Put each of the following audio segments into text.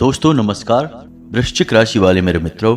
दोस्तों नमस्कार। वृश्चिक राशि वाले मेरे मित्रों,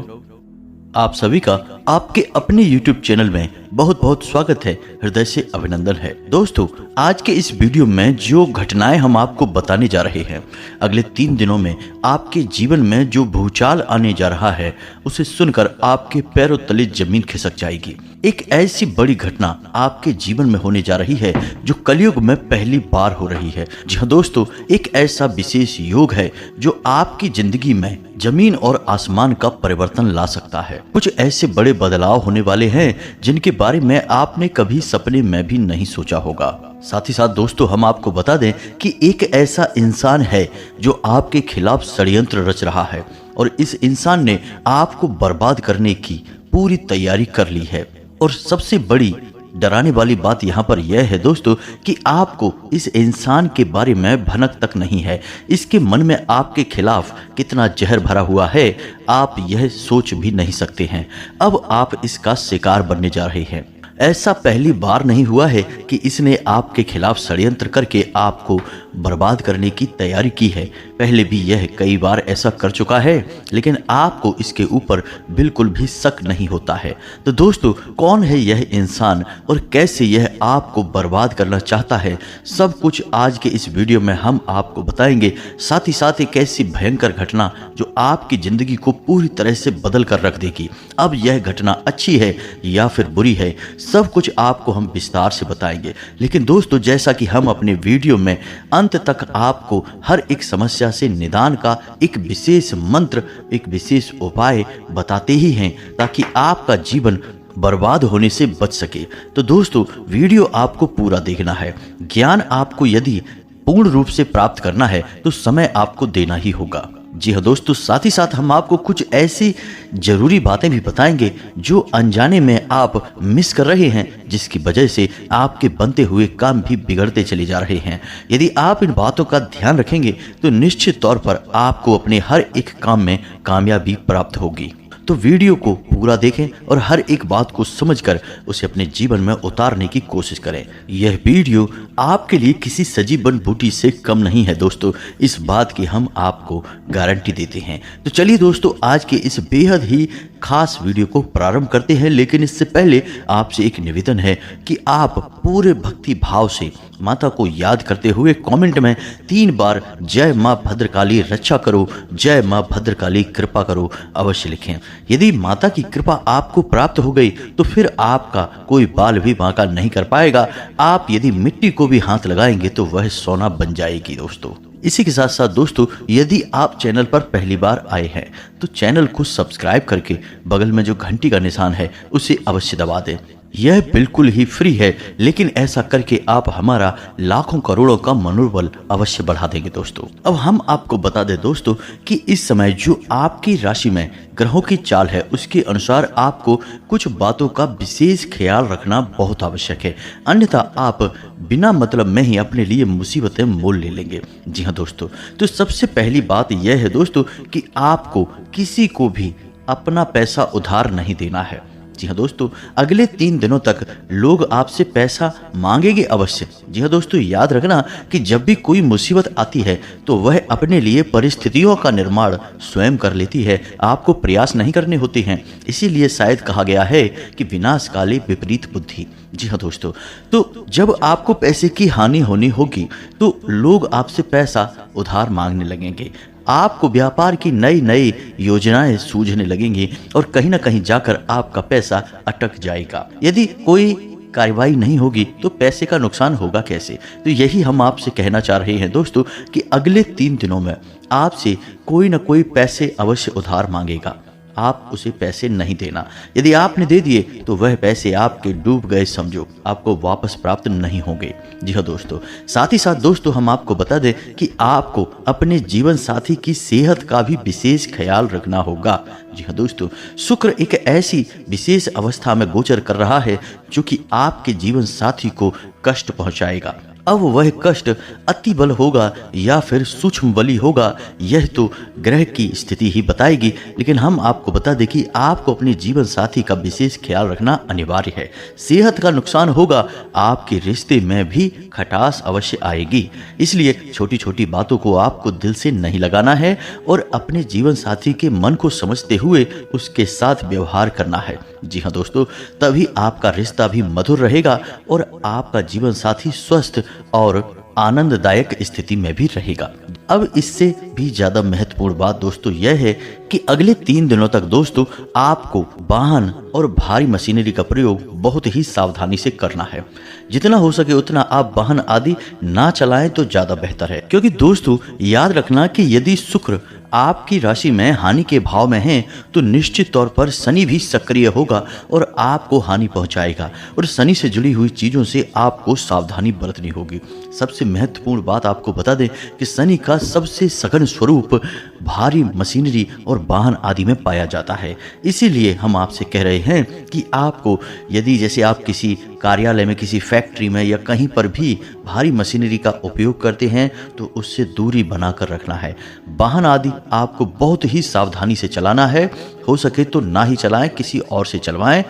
आप सभी का आपके अपने YouTube चैनल में बहुत बहुत स्वागत है, हृदय से अभिनंदन है। दोस्तों, आज के इस वीडियो में जो घटनाएं हम आपको बताने जा रहे हैं, अगले 3 दिनों में आपके जीवन में जो भूचाल आने जा रहा है, उसे सुनकर आपके पैरों तले जमीन खिसक जाएगी। एक ऐसी बड़ी घटना आपके जीवन में होने जा रही है जो कलयुग में पहली बार हो रही है। जी हाँ दोस्तों, एक ऐसा विशेष योग है जो आपकी जिंदगी में जमीन और आसमान का परिवर्तन ला सकता है। कुछ ऐसे बड़े बदलाव होने वाले हैं जिनके बारे में आपने कभी सपने में भी नहीं सोचा होगा। साथ ही साथ दोस्तों, हम आपको बता दें कि एक ऐसा इंसान है जो आपके खिलाफ षड्यंत्र रच रहा है और इस इंसान ने आपको बर्बाद करने की पूरी तैयारी कर ली है। और सबसे बड़ी डराने वाली बात यहाँ पर यह है दोस्तों कि आपको इस इंसान के बारे में भनक तक नहीं है। इसके मन में आपके खिलाफ कितना जहर भरा हुआ है, आप यह सोच भी नहीं सकते हैं। अब आप इसका शिकार बनने जा रहे हैं। ऐसा पहली बार नहीं हुआ है कि इसने आपके खिलाफ षड्यंत्र करके आपको बर्बाद करने की तैयारी की है। पहले भी यह कई बार ऐसा कर चुका है, लेकिन आपको इसके ऊपर बिल्कुल भी शक नहीं होता है। तो दोस्तों, कौन है यह इंसान और कैसे यह आपको बर्बाद करना चाहता है, सब कुछ आज के इस वीडियो में हम आपको बताएंगे। साथ ही साथ एक ऐसी भयंकर घटना जो आपकी जिंदगी को पूरी तरह से बदल कर रख देगी। अब यह घटना अच्छी है या फिर बुरी है, सब कुछ आपको हम विस्तार से बताएंगे। लेकिन दोस्तों, जैसा कि हम अपने वीडियो में अंत तक आपको हर एक समस्या से निदान का एक विशेष मंत्र, एक विशेष उपाय बताते ही हैं ताकि आपका जीवन बर्बाद होने से बच सके। तो दोस्तों, वीडियो आपको पूरा देखना है। ज्ञान आपको यदि पूर्ण रूप से प्राप्त करना है तो समय आपको देना ही होगा। जी हाँ दोस्तों, साथ ही साथ हम आपको कुछ ऐसी जरूरी बातें भी बताएंगे जो अनजाने में आप मिस कर रहे हैं, जिसकी वजह से आपके बनते हुए काम भी बिगड़ते चले जा रहे हैं। यदि आप इन बातों का ध्यान रखेंगे तो निश्चित तौर पर आपको अपने हर एक काम में कामयाबी प्राप्त होगी। तो वीडियो को पूरा देखें और हर एक बात को समझकर उसे अपने जीवन में उतारने की कोशिश करें। यह वीडियो आपके लिए किसी सजी बन बूटी से कम नहीं है दोस्तों, इस बात की हम आपको गारंटी देते हैं। तो चलिए दोस्तों, आज के इस बेहद ही खास वीडियो को प्रारंभ करते हैं। लेकिन इससे पहले आपसे एक निवेदन है कि आप पूरे भक्ति भाव से माता को याद करते हुए कमेंट में 3 बार जय मां भद्रकाली रक्षा करो, जय मां भद्रकाली कृपा करो अवश्य लिखें। यदि माता की कृपा आपको प्राप्त हो गई तो फिर आपका कोई बाल भी बांका नहीं कर पाएगा। आप यदि मिट्टी को भी हाथ लगाएंगे तो वह सोना बन जाएगी दोस्तों। इसी के साथ साथ दोस्तों, यदि आप चैनल पर पहली बार आए हैं तो चैनल को सब्सक्राइब करके बगल में जो घंटी का निशान है उसे अवश्य दबा दें। यह बिल्कुल ही फ्री है, लेकिन ऐसा करके आप हमारा लाखों करोड़ों का मनोबल अवश्य बढ़ा देंगे दोस्तों। अब हम आपको बता दें दोस्तों कि इस समय जो आपकी राशि में ग्रहों की चाल है, उसके अनुसार आपको कुछ बातों का विशेष ख्याल रखना बहुत आवश्यक है, अन्यथा आप बिना मतलब में ही अपने लिए मुसीबतें मोल ले लेंगे। जी हाँ दोस्तों, तो सबसे पहली बात यह है दोस्तों कि आपको किसी को भी अपना पैसा उधार नहीं देना है। जी हाँ दोस्तों, अगले 3 दिनों तक लोग आपसे पैसा मांगेंगे अवश्य। जी हाँ दोस्तों, याद रखना कि जब भी कोई मुसीबत आती है तो वह अपने लिए परिस्थितियों का निर्माण स्वयं कर लेती है, आपको प्रयास नहीं करने होते हैं। इसीलिए शायद कहा गया है कि विनाश काले विपरीत बुद्धि। जी हाँ दोस्तों, तो जब आपको पैसे की हानि होनी होगी तो लोग आपसे पैसा उधार मांगने लगेंगे। आपको व्यापार की नई नई योजनाएं सूझने लगेंगी और कहीं ना कहीं जाकर आपका पैसा अटक जाएगा। यदि कोई कार्रवाई नहीं होगी तो पैसे का नुकसान होगा कैसे। तो यही हम आपसे कहना चाह रहे हैं दोस्तों कि अगले 3 दिनों में आपसे कोई ना कोई पैसे अवश्य उधार मांगेगा, आप उसे पैसे नहीं देना। यदि आपने दे दिए तो वह पैसे आपके डूब गए समझो, आपको वापस प्राप्त नहीं होंगे। जी हाँ दोस्तों, साथ ही साथ दोस्तों हम आपको बता दें कि आपको अपने जीवन साथी की सेहत का भी विशेष ख्याल रखना होगा। जी हाँ दोस्तों, शुक्र एक ऐसी विशेष अवस्था में गोचर कर रहा है जो कि आपके जीवन साथी को कष्ट पहुंचाएगा। अब वह कष्ट अति बल होगा या फिर सूक्ष्म बली होगा, यह तो ग्रह की स्थिति ही बताएगी। लेकिन हम आपको बता दें कि आपको अपने जीवन साथी का विशेष ख्याल रखना अनिवार्य है। सेहत का नुकसान होगा, आपके रिश्ते में भी खटास अवश्य आएगी। इसलिए छोटी छोटी बातों को आपको दिल से नहीं लगाना है और अपने जीवन साथी के मन को समझते हुए उसके साथ व्यवहार करना है। जी हाँ दोस्तों, तभी आपका रिश्ता भी मधुर रहेगा और आपका जीवन साथी स्वस्थ और आनंददायक स्थिति में भी रहेगा। अब इससे भी ज्यादा महत्वपूर्ण बात दोस्तों यह है कि अगले 3 दिनों तक दोस्तों आपको वाहन और भारी मशीनरी का प्रयोग बहुत ही सावधानी से करना है। जितना हो सके उतना आप वाहन आदि ना चलाएं तो ज्यादा बेहतर है, क्योंकि दोस्तों याद रखना कि यदि शुक्र आपकी राशि में हानि के भाव में है तो निश्चित तौर पर शनि भी सक्रिय होगा और आपको हानि पहुंचाएगा और शनि से जुड़ी हुई चीजों से आपको सावधानी बरतनी होगी। सबसे महत्वपूर्ण बात आपको बता दें कि शनि का सबसे सघन स्वरूप भारी मशीनरी और वाहन आदि में पाया जाता है। इसीलिए हम आपसे कह रहे हैं कि आपको यदि जैसे आप किसी कार्यालय में, किसी फैक्ट्री में या कहीं पर भी भारी मशीनरी का उपयोग करते हैं तो उससे दूरी बनाकर रखना है। वाहन आदि आपको बहुत ही सावधानी से चलाना है। हो सके तो ना ही चलाएं, किसी और से चलवाएं,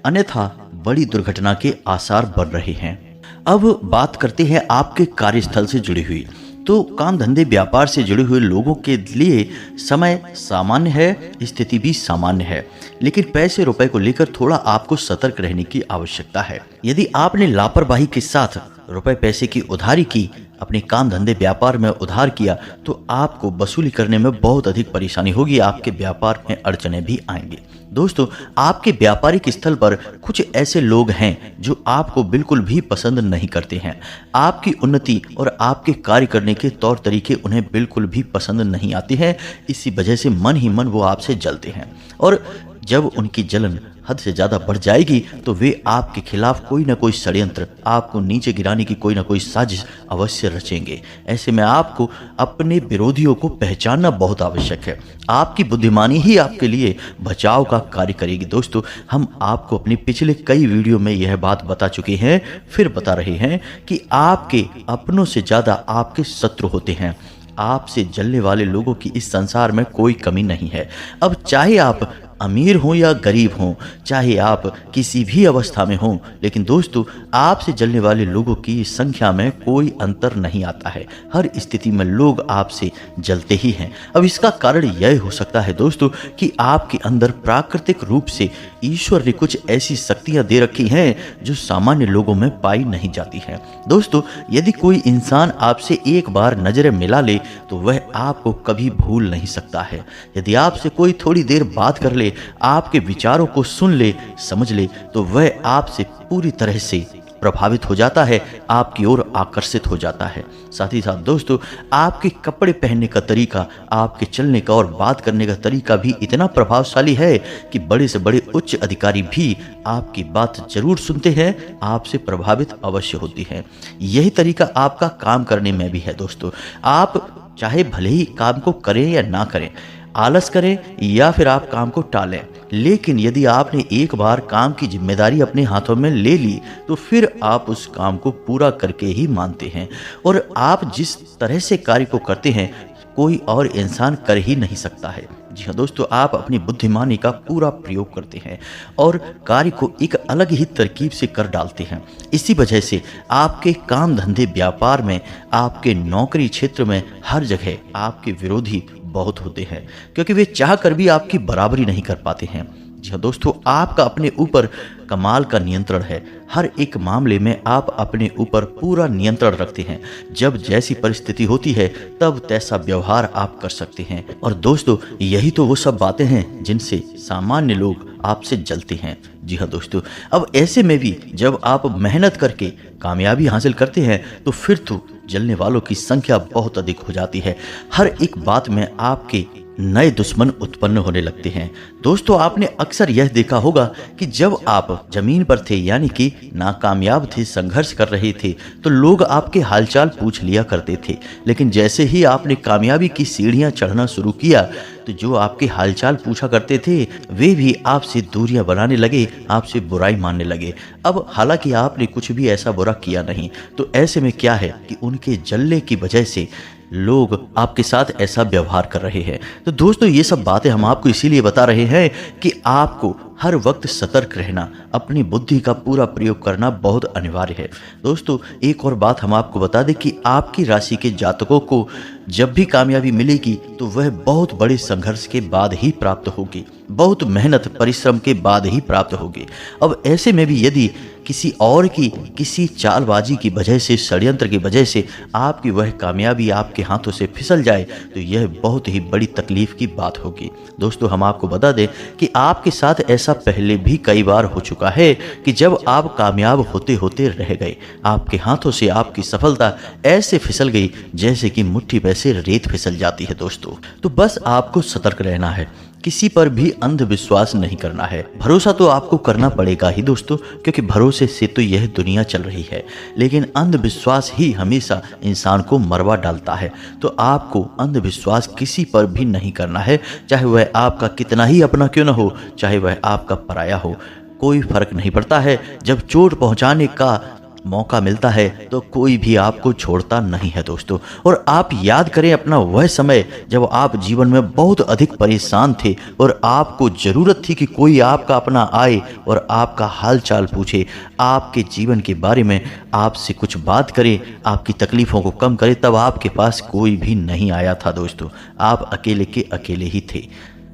अन्यथा बड़ी दुर्घटना के आसार बन रहे हैं। अब बात करते हैं आपके कार्यस्थल से जुड़ी हुई। तो काम धंधे व्यापार से जुड़े हुए लोगों के लिए समय सामान्य है, स्थिति भी सामान्य है, लेकिन पैसे रुपए को लेकर थोड़ा आपको सतर्क रहने की आवश्यकता है। यदि आपने लापरवाही के साथ रुपए पैसे की उधारी की, अपने काम धंधे व्यापार में उधार किया, तो आपको वसूली करने में बहुत अधिक परेशानी होगी, आपके व्यापार में अड़चने भी आएंगे। दोस्तों, आपके व्यापारिक स्थल पर कुछ ऐसे लोग हैं जो आपको बिल्कुल भी पसंद नहीं करते हैं। आपकी उन्नति और आपके कार्य करने के तौर तरीके उन्हें बिल्कुल भी पसंद नहीं आते हैं। इसी वजह से मन ही मन वो आपसे जलते हैं और जब उनकी जलन हद से ज्यादा बढ़ जाएगी तो वे आपके खिलाफ कोई ना कोई षड्यंत्र, आपको नीचे गिराने की कोई ना कोई साजिश अवश्य रचेंगे। ऐसे में आपको अपने विरोधियों को पहचानना बहुत आवश्यक है। आपकी बुद्धिमानी ही आपके लिए बचाव का कार्य करेगी। दोस्तों, हम आपको अपने पिछले कई वीडियो में यह बात बता चुके हैं, फिर बता रहे हैं कि आपके अपनों से ज्यादा आपके शत्रु होते हैं। आपसे जलने वाले लोगों की इस संसार में कोई कमी नहीं है। अब चाहे आप अमीर हों या गरीब हों, चाहे आप किसी भी अवस्था में हों, लेकिन दोस्तों आपसे जलने वाले लोगों की संख्या में कोई अंतर नहीं आता है। हर स्थिति में लोग आपसे जलते ही हैं। अब इसका कारण यह हो सकता है दोस्तों कि आपके अंदर प्राकृतिक रूप से ईश्वर ने कुछ ऐसी शक्तियां दे रखी हैं जो सामान्य लोगों में पाई नहीं जाती हैं। दोस्तों, यदि कोई इंसान आपसे एक बार नजरें मिला ले तो वह आपको कभी भूल नहीं सकता है। यदि आपसे कोई थोड़ी देर बात कर ले, आपके विचारों को सुन ले, समझ ले, तो वह आपसे पूरी तरह से प्रभावित हो जाता है, आपकी ओर आकर्षित हो जाता है। साथ ही साथ दोस्तों, आपके कपड़े पहनने का तरीका, आपके चलने का और बात करने का तरीका भी इतना प्रभावशाली है कि बड़े से बड़े उच्च अधिकारी भी आपकी बात जरूर सुनते हैं, आपसे प्रभावित अवश्य होती है। यही तरीका आपका काम करने में भी है। दोस्तों, आप चाहे भले ही काम को करें या ना करें, आलस करें या फिर आप काम को टालें, लेकिन यदि आपने एक बार काम की जिम्मेदारी अपने हाथों में ले ली तो फिर आप उस काम को पूरा करके ही मानते हैं और आप जिस तरह से कार्य को करते हैं कोई और इंसान कर ही नहीं सकता है। जी हाँ दोस्तों, आप अपनी बुद्धिमानी का पूरा प्रयोग करते हैं और कार्य को एक अलग ही तरकीब से कर डालते हैं। इसी वजह से आपके काम धंधे व्यापार में, आपके नौकरी क्षेत्र में, हर जगह आपके विरोधी बहुत होते हैं, क्योंकि वे चाह कर भी आपकी बराबरी नहीं कर पाते हैं। जी हाँ दोस्तों, आपका अपने ऊपर कमाल का नियंत्रण है। हर एक मामले में आप अपने ऊपर पूरा नियंत्रण रखते हैं। जब जैसी परिस्थिति होती है तब तैसा व्यवहार आप कर सकते हैं। और दोस्तों, यही तो वो सब बातें हैं जिनसे सामान्य लोग आपसे जलते हैं। जी हाँ दोस्तों, अब ऐसे में भी जब आप मेहनत करके कामयाबी हासिल करते हैं तो फिर तो जलने वालों की संख्या बहुत अधिक हो जाती है। हर एक बात में आपके नए दुश्मन उत्पन्न होने लगते हैं। दोस्तों, आपने अक्सर यह देखा होगा कि जब आप जमीन पर थे, यानी कि नाकामयाब थे, संघर्ष कर रहे थे, तो लोग आपके हालचाल पूछ लिया करते थे। लेकिन जैसे ही आपने कामयाबी की सीढ़ियां चढ़ना शुरू किया, तो जो आपके हालचाल पूछा करते थे वे भी आपसे दूरियां बनाने लगे, आपसे बुराई मानने लगे। अब हालांकि आपने कुछ भी ऐसा बुरा किया नहीं, तो ऐसे में क्या है कि उनके जलने की वजह से लोग आपके साथ ऐसा व्यवहार कर रहे हैं। तो दोस्तों, ये सब बातें हम आपको इसीलिए बता रहे हैं कि आपको हर वक्त सतर्क रहना, अपनी बुद्धि का पूरा प्रयोग करना बहुत अनिवार्य है। दोस्तों, एक और बात हम आपको बता दें कि आपकी राशि के जातकों को जब भी कामयाबी मिलेगी तो वह बहुत बड़े संघर्ष के बाद ही प्राप्त होगी, बहुत मेहनत परिश्रम के बाद ही प्राप्त होगी। अब ऐसे में भी यदि किसी और की किसी चालबाजी की वजह से, षड्यंत्र की वजह से आपकी वह कामयाबी आपके हाथों से फिसल जाए, तो यह बहुत ही बड़ी तकलीफ की बात होगी। दोस्तों, हम आपको बता दें कि आपके साथ ऐसा पहले भी कई बार हो चुका है कि जब आप कामयाब होते होते रह गए, आपके हाथों से आपकी सफलता ऐसे फिसल गई जैसे कि मुट्ठी में से रेत फिसल जाती है। दोस्तों, तो बस आपको सतर्क रहना है, किसी पर भी अंधविश्वास नहीं करना है। भरोसा तो आपको करना पड़ेगा ही दोस्तों, क्योंकि भरोसे से तो यह दुनिया चल रही है, लेकिन अंधविश्वास ही हमेशा इंसान को मरवा डालता है। तो आपको अंधविश्वास किसी पर भी नहीं करना है, चाहे वह आपका कितना ही अपना क्यों न हो, चाहे वह आपका पराया हो, कोई फर्क नहीं पड़ता है। जब चोट पहुंचाने का मौका मिलता है तो कोई भी आपको छोड़ता नहीं है दोस्तों। और आप याद करें अपना वह समय जब आप जीवन में बहुत अधिक परेशान थे और आपको ज़रूरत थी कि कोई आपका अपना आए और आपका हाल चाल पूछे, आपके जीवन के बारे में आपसे कुछ बात करे, आपकी तकलीफ़ों को कम करे। तब आपके पास कोई भी नहीं आया था दोस्तों, आप अकेले के अकेले ही थे।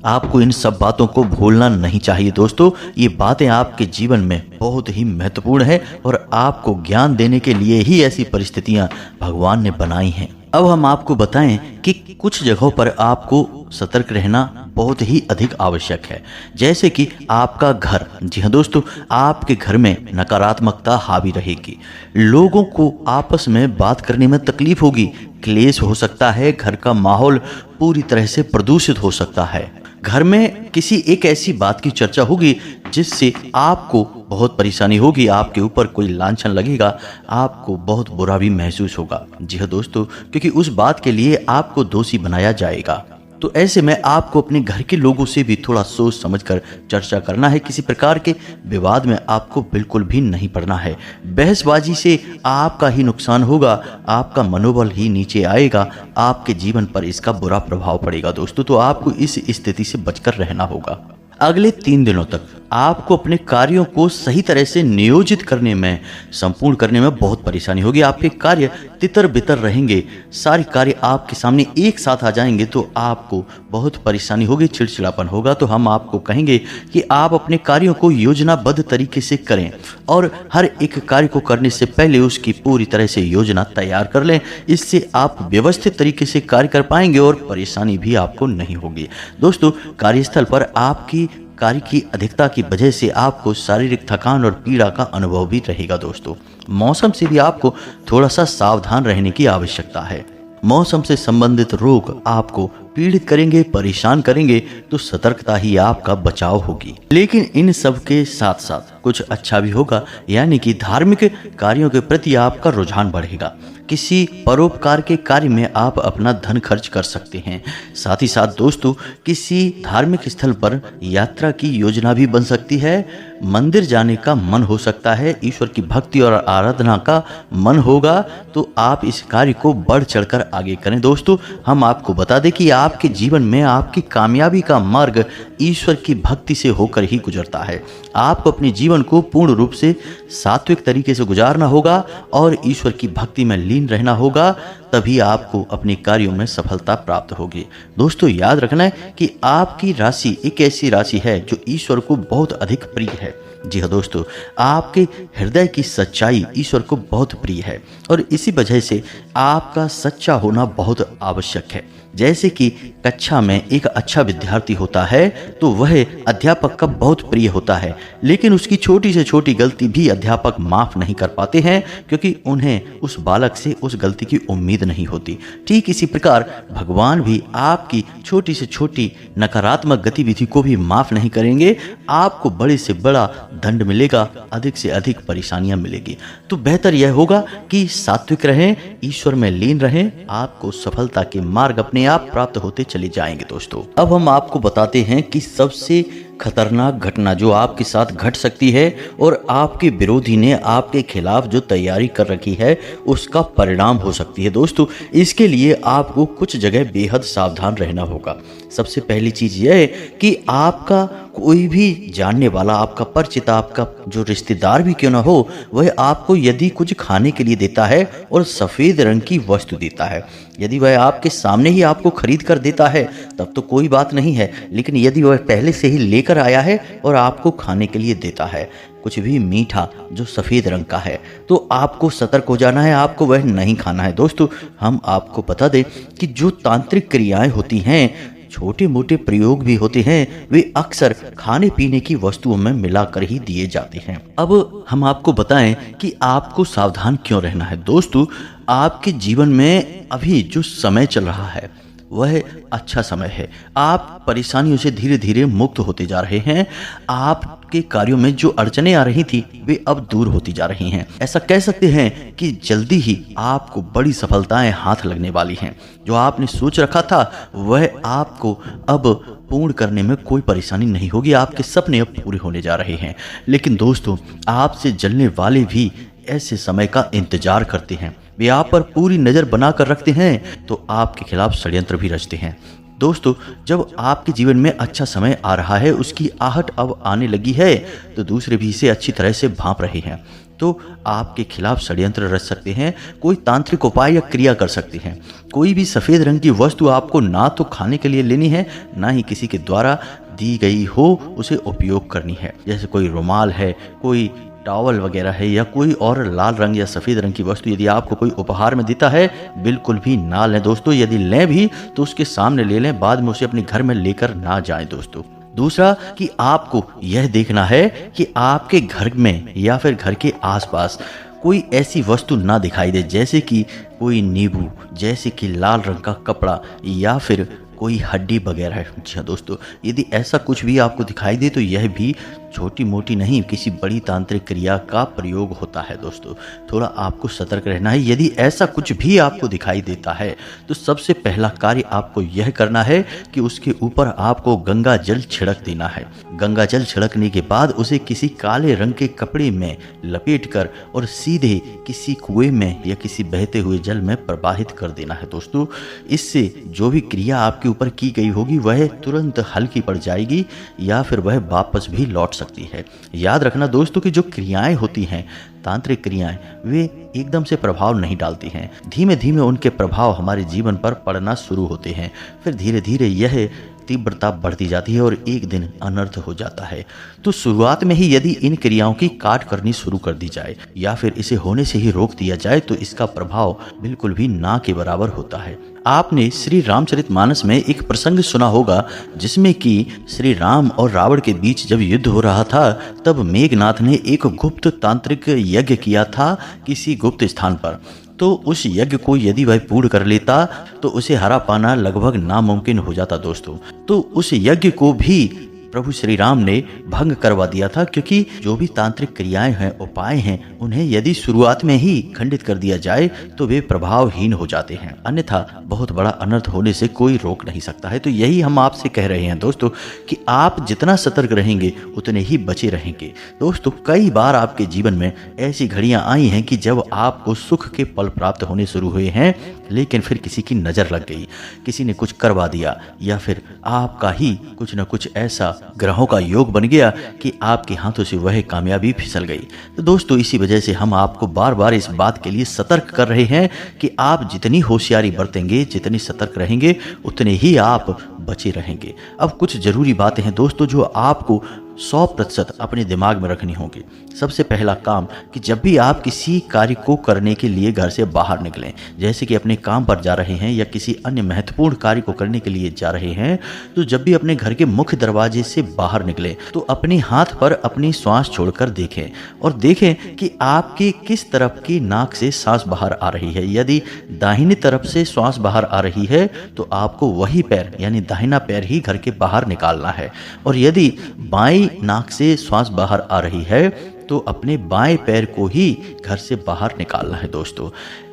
आपको इन सब बातों को भूलना नहीं चाहिए दोस्तों। ये बातें आपके जीवन में बहुत ही महत्वपूर्ण है और आपको ज्ञान देने के लिए ही ऐसी परिस्थितियां भगवान ने बनाई हैं। अब हम आपको बताएं कि कुछ जगहों पर आपको सतर्क रहना बहुत ही अधिक आवश्यक है, जैसे कि आपका घर। जी हाँ दोस्तों, आपके घर में नकारात्मकता हावी रहेगी, लोगों को आपस में बात करने में तकलीफ होगी, क्लेश हो सकता है, घर का माहौल पूरी तरह से प्रदूषित हो सकता है। घर में किसी एक ऐसी बात की चर्चा होगी जिससे आपको बहुत परेशानी होगी, आपके ऊपर कोई लांछन लगेगा, आपको बहुत बुरा भी महसूस होगा। जी हाँ दोस्तों, क्योंकि उस बात के लिए आपको दोषी बनाया जाएगा। तो ऐसे में आपको अपने घर के लोगों से भी थोड़ा सोच समझकर चर्चा करना है। किसी प्रकार के विवाद में आपको बिल्कुल भी नहीं पड़ना है। बहसबाजी से आपका ही नुकसान होगा, आपका मनोबल ही नीचे आएगा, आपके जीवन पर इसका बुरा प्रभाव पड़ेगा दोस्तों। तो आपको इस स्थिति से बचकर रहना होगा। अगले 3 दिनों तक आपको अपने कार्यों को सही तरह से नियोजित करने में, संपूर्ण करने में बहुत परेशानी होगी। आपके कार्य तितर बितर रहेंगे, सारे कार्य आपके सामने एक साथ आ जाएंगे तो आपको बहुत परेशानी होगी, चिड़चिड़ापन होगा। तो हम आपको कहेंगे कि आप अपने कार्यों को योजनाबद्ध तरीके से करें और हर एक कार्य को करने से पहले उसकी पूरी तरह से योजना तैयार कर लें। इससे आप व्यवस्थित तरीके से कार्य कर पाएंगे और परेशानी भी आपको नहीं होगी। दोस्तों, कार्यस्थल पर आपकी कार्य की अधिकता की वजह से आपको शारीरिक थकान और पीड़ा का अनुभव भी रहेगा दोस्तों। मौसम से भी आपको थोड़ा सा सावधान रहने की आवश्यकता है। मौसम से संबंधित रोग आपको पीड़ित करेंगे, परेशान करेंगे, तो सतर्कता ही आपका बचाव होगी। लेकिन इन सब के साथ साथ कुछ अच्छा भी होगा, यानी कि धार्मिक कार्यों के प्रति आपका रुझान बढ़ेगा। किसी परोपकार के कार्य में आप अपना धन खर्च कर सकते हैं। साथ ही साथ दोस्तों, किसी धार्मिक स्थल पर यात्रा की योजना भी बन सकती है। मंदिर जाने का मन हो सकता है, ईश्वर की भक्ति और आराधना का मन होगा, तो आप इस कार्य को बढ़ चढ़कर आगे करें। दोस्तों, हम आपको बता दें कि आपके जीवन में आपकी कामयाबी का मार्ग ईश्वर की भक्ति से होकर ही गुजरता है। आपको अपने जीवन को पूर्ण रूप से सात्विक तरीके से गुजारना होगा और ईश्वर की भक्ति में लीन रहना होगा, तभी आपको अपने कार्यों में सफलता प्राप्त होगी। दोस्तों, याद रखना है कि आपकी राशि एक ऐसी राशि है जो ईश्वर को बहुत अधिक प्रिय है। जी हाँ दोस्तों, आपके हृदय की सच्चाई ईश्वर को बहुत प्रिय है और इसी वजह से आपका सच्चा होना बहुत आवश्यक है। जैसे कि कक्षा में एक अच्छा विद्यार्थी होता है तो वह अध्यापक का बहुत प्रिय होता है, लेकिन उसकी छोटी से छोटी गलती भी अध्यापक माफ नहीं कर पाते हैं, क्योंकि उन्हें उस बालक से उस गलती की उम्मीद उम्मीद नहीं होती। ठीक इसी प्रकार भगवान भी आपकी छोटी से छोटी नकारात्मक गतिविधि को भी माफ नहीं करेंगे। आपको बड़े से बड़ा दंड मिलेगा, अधिक से अधिक परेशानियां मिलेगी। तो बेहतर यह होगा कि सात्विक रहें, ईश्वर में लीन रहें, आपको सफलता के मार्ग अपने आप प्राप्त होते चले जाएंगे। दोस्तों, अब हम आपको बताते हैं कि सबसे खतरनाक घटना जो आपके साथ घट सकती है और आपके विरोधी ने आपके खिलाफ जो तैयारी कर रखी है उसका परिणाम हो सकती है। दोस्तों, इसके लिए आपको कुछ जगह बेहद सावधान रहना होगा। सबसे पहली चीज यह है कि आपका कोई भी जानने वाला, आपका परिचित, आपका जो रिश्तेदार भी क्यों ना हो, वह आपको यदि कुछ खाने के लिए देता है और सफ़ेद रंग की वस्तु देता है, यदि वह आपके सामने ही आपको खरीद कर देता है तब तो कोई बात नहीं है। लेकिन यदि वह पहले से ही लेकर आया है और आपको खाने के लिए देता है कुछ भी मीठा जो सफ़ेद रंग का है, तो आपको सतर्क हो जाना है, आपको वह नहीं खाना है। दोस्तों, हम आपको बता दें कि जो तांत्रिक क्रियाएं होती हैं, छोटे मोटे प्रयोग भी होते हैं, वे अक्सर खाने पीने की वस्तुओं में मिलाकर ही दिए जाते हैं। अब हम आपको बताएं कि आपको सावधान क्यों रहना है। दोस्तों, आपके जीवन में अभी जो समय चल रहा है वह अच्छा समय है। आप परेशानियों से धीरे धीरे मुक्त होते जा रहे हैं। आपके कार्यों में जो अड़चने आ रही थी वे अब दूर होती जा रही हैं। ऐसा कह सकते हैं कि जल्दी ही आपको बड़ी सफलताएं हाथ लगने वाली हैं। जो आपने सोच रखा था वह आपको अब पूर्ण करने में कोई परेशानी नहीं होगी। आपके सपने अब पूरे होने जा रहे हैं। लेकिन दोस्तों, आपसे जलने वाले भी ऐसे समय का इंतजार करते हैं। वे आप पर पूरी नज़र बनाकर रखते हैं तो आपके खिलाफ षड्यंत्र भी रचते हैं। दोस्तों, जब आपके जीवन में अच्छा समय आ रहा है, उसकी आहट अब आने लगी है, तो दूसरे भी इसे अच्छी तरह से भांप रहे हैं, तो आपके खिलाफ षड्यंत्र रच सकते हैं। कोई तांत्रिक उपाय या क्रिया कर सकते हैं। कोई भी सफ़ेद रंग की वस्तु आपको ना तो खाने के लिए लेनी है, ना ही किसी के द्वारा दी गई हो उसे उपयोग करनी है। जैसे कोई रुमाल है, कोई टॉवल वगैरह है, या कोई और लाल रंग या सफ़ेद रंग की वस्तु यदि आपको कोई उपहार में देता है, बिल्कुल भी ना लें। दोस्तों, यदि लें भी तो उसके सामने ले लें, बाद में उसे अपने घर में लेकर ना जाएं। दोस्तों, दूसरा कि आपको यह देखना है कि आपके घर में या फिर घर के आसपास कोई ऐसी वस्तु ना दिखाई दे, जैसे कि कोई नींबू, जैसे कि लाल रंग का कपड़ा, या फिर कोई हड्डी वगैरह है। जी हाँ दोस्तों, यदि ऐसा कुछ भी आपको दिखाई दे तो यह भी छोटी मोटी नहीं, किसी बड़ी तांत्रिक क्रिया का प्रयोग होता है। दोस्तों, थोड़ा आपको सतर्क रहना है। यदि ऐसा कुछ भी आपको दिखाई देता है तो सबसे पहला कार्य आपको यह करना है कि उसके ऊपर आपको गंगा जल छिड़क देना है। गंगा जल छिड़कने के बाद उसे किसी काले रंग के कपड़े में लपेटकर और सीधे किसी कुएं में या किसी बहते हुए जल में प्रवाहित कर देना है। दोस्तों, इससे जो भी क्रिया आपके ऊपर की गई होगी वह तुरंत हल्की पड़ जाएगी या फिर वह वापस भी लौट सकती है। याद रखना दोस्तों कि जो क्रियाएं होती हैं, तांत्रिक क्रियाएं, वे एकदम से प्रभाव नहीं डालती हैं। धीमे धीमे उनके प्रभाव हमारे जीवन पर पड़ना शुरू होते हैं। फिर धीरे धीरे यह तीव्रता बढ़ती जाती है और एक दिन अनर्थ हो जाता है। तो शुरुआत में ही यदि इन क्रियाओं की काट करनी शुरू कर दी जाए या फिर इसे होने से ही रोक दिया जाए तो इसका प्रभाव बिल्कुल भी ना के बराबर होता है। आपने श्री रामचरितमानस में एक प्रसंग सुना होगा जिसमें कि श्री राम और रावण के बीच जब युद्ध हो रहा था तब मेघनाथ ने एक गुप्त तांत्रिक यज्ञ किया था किसी गुप्त स्थान पर। तो उस यज्ञ को यदि वह पूर्ण कर लेता तो उसे हरा पाना लगभग नामुमकिन हो जाता। दोस्तों, तो उस यज्ञ को भी प्रभु श्री राम ने भंग करवा दिया था, क्योंकि जो भी तांत्रिक क्रियाएं हैं, उपाय हैं, उन्हें यदि शुरुआत में ही खंडित कर दिया जाए तो वे प्रभावहीन हो जाते हैं, अन्यथा बहुत बड़ा अनर्थ होने से कोई रोक नहीं सकता है। तो यही हम आपसे कह रहे हैं दोस्तों कि आप जितना सतर्क रहेंगे उतने ही बचे रहेंगे। दोस्तों, कई बार आपके जीवन में ऐसी घड़ियां आई हैं कि जब आपको सुख के पल प्राप्त होने शुरू हुए हैं, लेकिन फिर किसी की नज़र लग गई, किसी ने कुछ करवा दिया, या फिर आपका ही कुछ न कुछ ऐसा ग्रहों का योग बन गया कि आपके हाथों से वह कामयाबी फिसल गई। तो दोस्तों, इसी वजह से हम आपको बार बार इस बात के लिए सतर्क कर रहे हैं कि आप जितनी होशियारी बरतेंगे, जितनी सतर्क रहेंगे, उतने ही आप बचे रहेंगे। अब कुछ जरूरी बातें हैं दोस्तों जो आपको 100% अपने दिमाग में रखनी होगी। सबसे पहला काम कि जब भी आप किसी कार्य को करने के लिए घर से बाहर निकलें, जैसे कि अपने काम पर जा रहे हैं या किसी अन्य महत्वपूर्ण कार्य को करने के लिए जा रहे हैं, तो जब भी अपने घर के मुख्य दरवाजे से बाहर निकलें तो अपने हाथ पर अपनी श्वास छोड़कर देखें और देखें कि आपकी किस तरफ की नाक से सांस बाहर आ रही है। यदि दाहिनी तरफ से श्वास बाहर आ रही है तो आपको वही पैर यानी दाहिना पैर ही घर के बाहर निकालना है, और यदि बाईं नाक से श्वास बाहर आ रही है तो अपने बाएं पैर को ही घर से बाहर निकालना है। दोस्तों,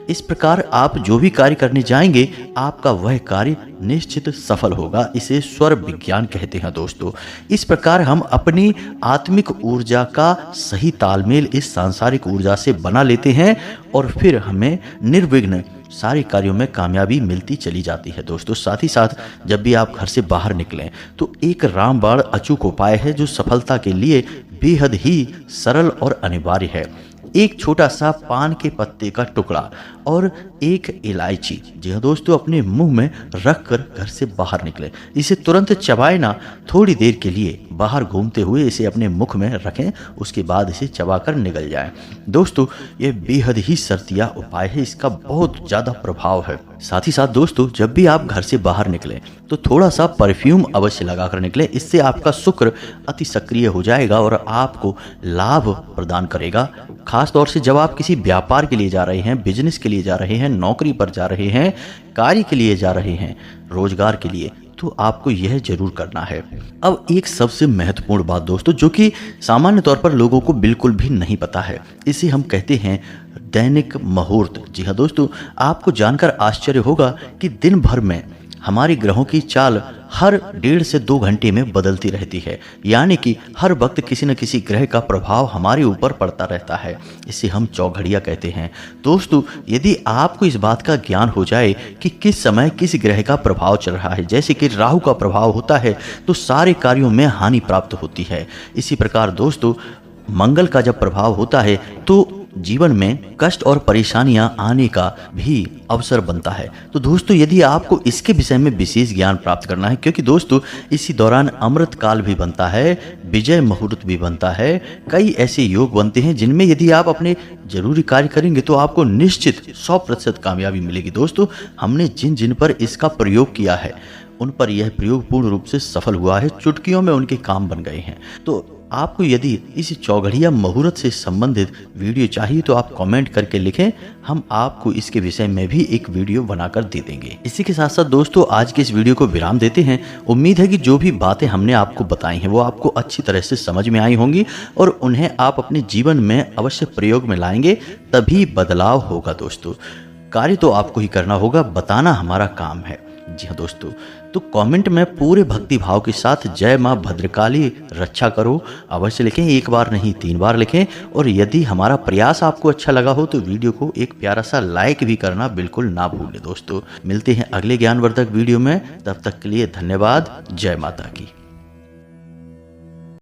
इस प्रकार आप जो भी कार्य करने जाएंगे आपका वह कार्य निश्चित सफल होगा। इसे स्वर विज्ञान कहते हैं। दोस्तों, इस प्रकार हम अपनी आत्मिक ऊर्जा का सही तालमेल इस सांसारिक ऊर्जा से बना लेते हैं और फिर हमें निर्विघ्न सारे कार्यों में कामयाबी मिलती चली जाती है। दोस्तों, साथ ही साथ जब भी आप घर से बाहर निकलें तो एक रामबाण अचूक उपाय है जो सफलता के लिए बेहद ही सरल और अनिवार्य है। एक छोटा सा पान के पत्ते का टुकड़ा और एक इलायची, जी हाँ दोस्तों, अपने मुंह में रख कर घर से बाहर निकले। इसे तुरंत चबाए ना, थोड़ी देर के लिए बाहर घूमते हुए इसे अपने मुख में रखें, उसके बाद इसे चबाकर निकल जाएं। दोस्तों, यह बेहद ही सरतिया उपाय है, इसका बहुत ज़्यादा प्रभाव है। साथ ही साथ दोस्तों, जब भी आप घर से बाहर निकलें तो थोड़ा सा परफ्यूम अवश्य लगाकर निकलें। इससे आपका शुक्र अति सक्रिय हो जाएगा और आपको लाभ प्रदान करेगा। खास तौर से जब आप किसी व्यापार के लिए जा रहे हैं, बिजनेस के लिए जा रहे हैं, नौकरी पर जा रहे हैं, कार्य के लिए जा रहे हैं, रोजगार के लिए, तो आपको यह जरूर करना है। अब एक सबसे महत्वपूर्ण बात दोस्तों, जो कि सामान्य तौर पर लोगों को बिल्कुल भी नहीं पता है, इसे हम कहते हैं दैनिक मुहूर्त। जी हाँ दोस्तों, आपको जानकर आश्चर्य होगा कि दिन भर में हमारे ग्रहों की चाल हर 1.5 से 2 घंटे में बदलती रहती है, यानी कि हर वक्त किसी न किसी ग्रह का प्रभाव हमारे ऊपर पड़ता रहता है। इसे हम चौघड़िया कहते हैं। दोस्तों, यदि आपको इस बात का ज्ञान हो जाए कि किस समय किस ग्रह का प्रभाव चल रहा है, जैसे कि राहु का प्रभाव होता है तो सारे कार्यों में हानि प्राप्त होती है। इसी प्रकार दोस्तों, मंगल का जब प्रभाव होता है तो जीवन में कष्ट और परेशानियां आने का भी अवसर बनता है। तो दोस्तों, यदि आपको इसके विषय में विशेष ज्ञान प्राप्त करना है, क्योंकि दोस्तों इसी दौरान अमृत काल भी बनता है, विजय मुहूर्त भी बनता है, कई ऐसे योग बनते हैं जिनमें यदि आप अपने जरूरी कार्य करेंगे तो आपको निश्चित 100% कामयाबी मिलेगी। दोस्तों, हमने जिन जिन पर इसका प्रयोग किया है उन पर यह प्रयोग पूर्ण रूप से सफल हुआ है, चुटकियों में उनके काम बन गए हैं। तो आपको यदि इस चौघड़िया मुहूर्त से संबंधित वीडियो चाहिए तो आप कमेंट करके लिखें, हम आपको इसके विषय में भी एक वीडियो बनाकर दे देंगे। इसी के साथ साथ दोस्तों, आज के इस वीडियो को विराम देते हैं। उम्मीद है कि जो भी बातें हमने आपको बताई हैं वो आपको अच्छी तरह से समझ में आई होंगी और उन्हें आप अपने जीवन में अवश्य प्रयोग में लाएंगे, तभी बदलाव होगा। दोस्तों, कार्य तो आपको ही करना होगा, बताना हमारा काम है। जी हाँ दोस्तों, तो कमेंट में पूरे भक्ति भाव के साथ जय माँ भद्रकाली रक्षा करो अवश्य लिखें, 1 बार नहीं 3 बार लिखें। और यदि हमारा प्रयास आपको अच्छा लगा हो तो वीडियो को एक प्यारा सा लाइक भी करना बिल्कुल ना भूलें। दोस्तों, मिलते हैं अगले ज्ञानवर्धक वीडियो में, तब तक के लिए धन्यवाद। जय माता की।